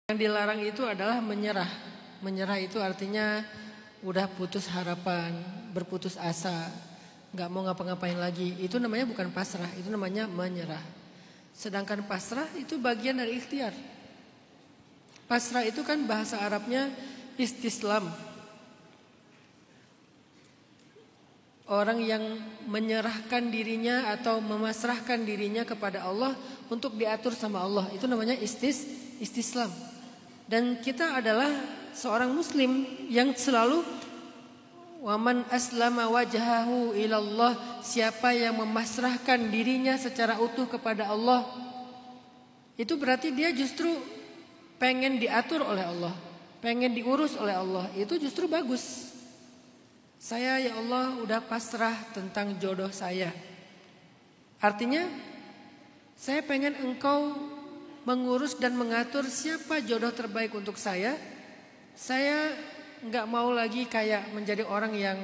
Yang dilarang itu adalah menyerah. Menyerah itu artinya udah putus harapan, berputus asa, nggak mau ngapa-ngapain lagi. Itu namanya bukan pasrah, itu namanya menyerah. Sedangkan pasrah itu bagian dari ikhtiar. Pasrah itu kan bahasa Arabnya istislam. Orang yang menyerahkan dirinya atau memasrahkan dirinya kepada Allah untuk diatur sama Allah. Itu namanya istislam. Dan kita adalah seorang muslim yang selalu waman aslama wajhahu ilallah, siapa yang memasrahkan dirinya secara utuh kepada Allah, itu berarti dia justru pengen diatur oleh Allah, pengen diurus oleh Allah. Itu justru bagus. Saya ya Allah udah pasrah tentang jodoh saya. Artinya saya pengen Engkau mengurus dan mengatur siapa jodoh terbaik untuk saya. Saya nggak mau lagi kayak menjadi orang yang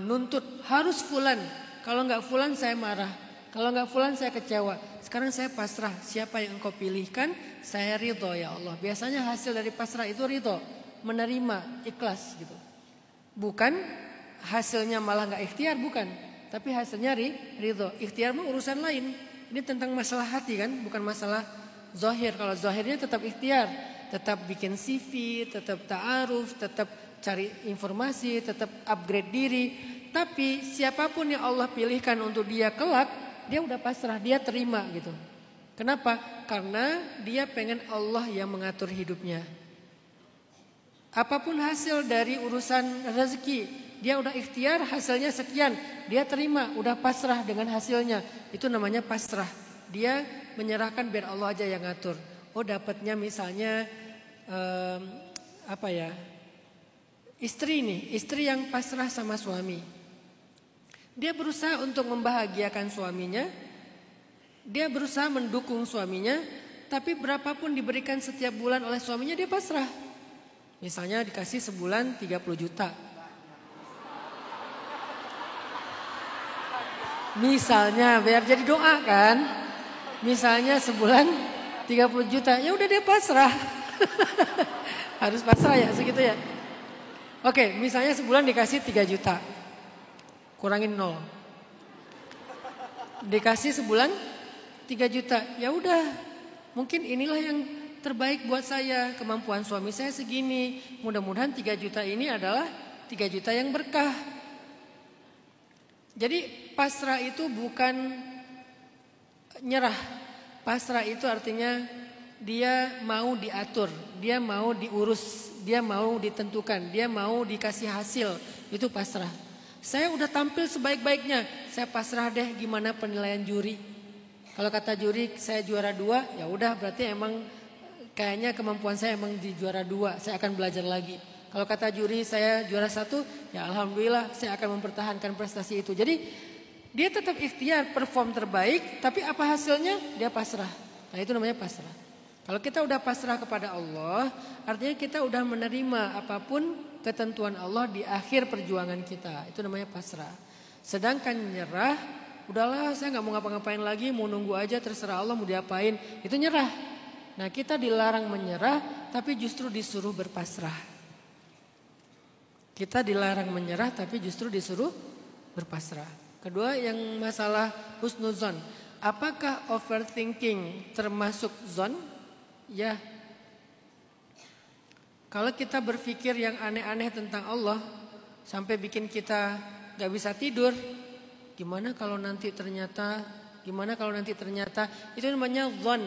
nuntut harus fulan. Kalau nggak fulan saya marah. Kalau nggak fulan saya kecewa. Sekarang saya pasrah. Siapa yang Engkau pilihkan, saya ridho ya Allah. Biasanya hasil dari pasrah itu ridho, menerima, ikhlas gitu. Bukan hasilnya malah nggak ikhtiar, bukan. Tapi hasilnya ridho. Ikhtiar mah urusan lain. Ini tentang masalah hati kan, bukan masalah zahir. Kalau zahirnya tetap ikhtiar, tetap bikin CV, tetap ta'aruf, tetap cari informasi, tetap upgrade diri. Tapi siapapun yang Allah pilihkan untuk dia kelak, dia udah pasrah, dia terima gitu. Kenapa? Karena dia pengen Allah yang mengatur hidupnya. Apapun hasil dari urusan rezeki, dia udah ikhtiar hasilnya sekian, dia terima, udah pasrah dengan hasilnya. Itu namanya pasrah. Dia menyerahkan biar Allah aja yang ngatur. Oh dapatnya misalnya istri yang pasrah sama suami. Dia berusaha untuk membahagiakan suaminya, dia berusaha mendukung suaminya, tapi berapapun diberikan setiap bulan oleh suaminya dia pasrah. Misalnya dikasih sebulan 30 juta. Misalnya biar jadi doa kan. Misalnya sebulan 30 juta. Ya udah dia pasrah. Harus pasrah ya segitu ya. Oke, misalnya sebulan dikasih 3 juta. Kurangin 0. Dikasih sebulan 3 juta. Ya udah. Mungkin inilah yang terbaik buat saya, kemampuan suami saya segini. Mudah-mudahan 3 juta ini adalah 3 juta yang berkah. Jadi pasrah itu bukan nyerah. Pasrah itu artinya dia mau diatur, dia mau diurus, dia mau ditentukan, dia mau dikasih hasil. Itu pasrah. Saya udah tampil sebaik-baiknya, saya pasrah deh gimana penilaian juri. Kalau kata juri saya juara 2, ya udah berarti emang kayaknya kemampuan saya emang di juara 2, saya akan belajar lagi. Kalau kata juri saya juara 1, ya alhamdulillah saya akan mempertahankan prestasi itu. Jadi dia tetap ikhtiar perform terbaik, tapi apa hasilnya? Dia pasrah. Nah itu namanya pasrah. Kalau kita udah pasrah kepada Allah, artinya kita udah menerima apapun ketentuan Allah di akhir perjuangan kita. Itu namanya pasrah. Sedangkan nyerah, udahlah saya gak mau ngapa-ngapain lagi, mau nunggu aja terserah Allah mau diapain. Itu nyerah. Nah kita dilarang menyerah tapi justru disuruh berpasrah. Kita dilarang menyerah tapi justru disuruh berpasrah. Kedua yang masalah husnuzon. Apakah overthinking termasuk zon? Ya. Kalau kita berpikir yang aneh-aneh tentang Allah sampai bikin kita gak bisa tidur. Gimana kalau nanti ternyata itu namanya zon.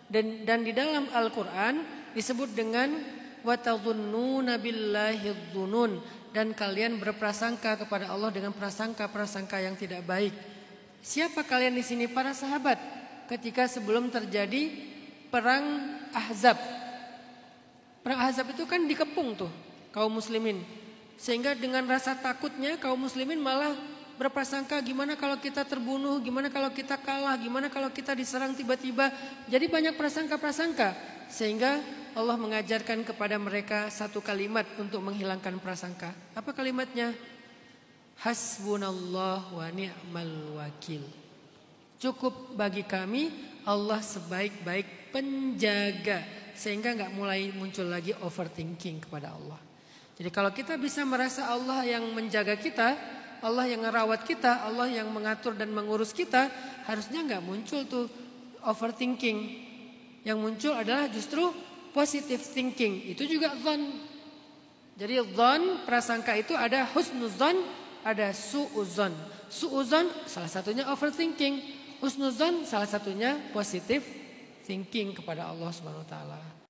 Dan di dalam Al-Quran disebut dengan وَتَظُنُّونَ بِاللَّهِ الظُّنُونَ, dan kalian berprasangka kepada Allah dengan prasangka-prasangka yang tidak baik. Siapa kalian di sini? Para sahabat ketika sebelum terjadi perang Ahzab. Perang Ahzab itu kan dikepung tuh kaum muslimin. Sehingga dengan rasa takutnya kaum muslimin malah berprasangka gimana kalau kita terbunuh, gimana kalau kita kalah, gimana kalau kita diserang tiba-tiba. Jadi banyak prasangka-prasangka. Sehingga Allah mengajarkan kepada mereka satu kalimat untuk menghilangkan prasangka. Apa kalimatnya? Hasbunallah wa ni'mal wakil. Cukup bagi kami Allah sebaik-baik penjaga, sehingga nggak mulai muncul lagi overthinking kepada Allah. Jadi kalau kita bisa merasa Allah yang menjaga kita, Allah yang ngerawat kita, Allah yang mengatur dan mengurus kita, harusnya nggak muncul tuh overthinking. Yang muncul adalah justru positive thinking. Itu juga dzan. Jadi dzan, prasangka itu ada husnuzan, ada su'uzan. Su'uzan salah satunya overthinking. Husnuzan salah satunya positive thinking kepada Allah Subhanahu wa taala.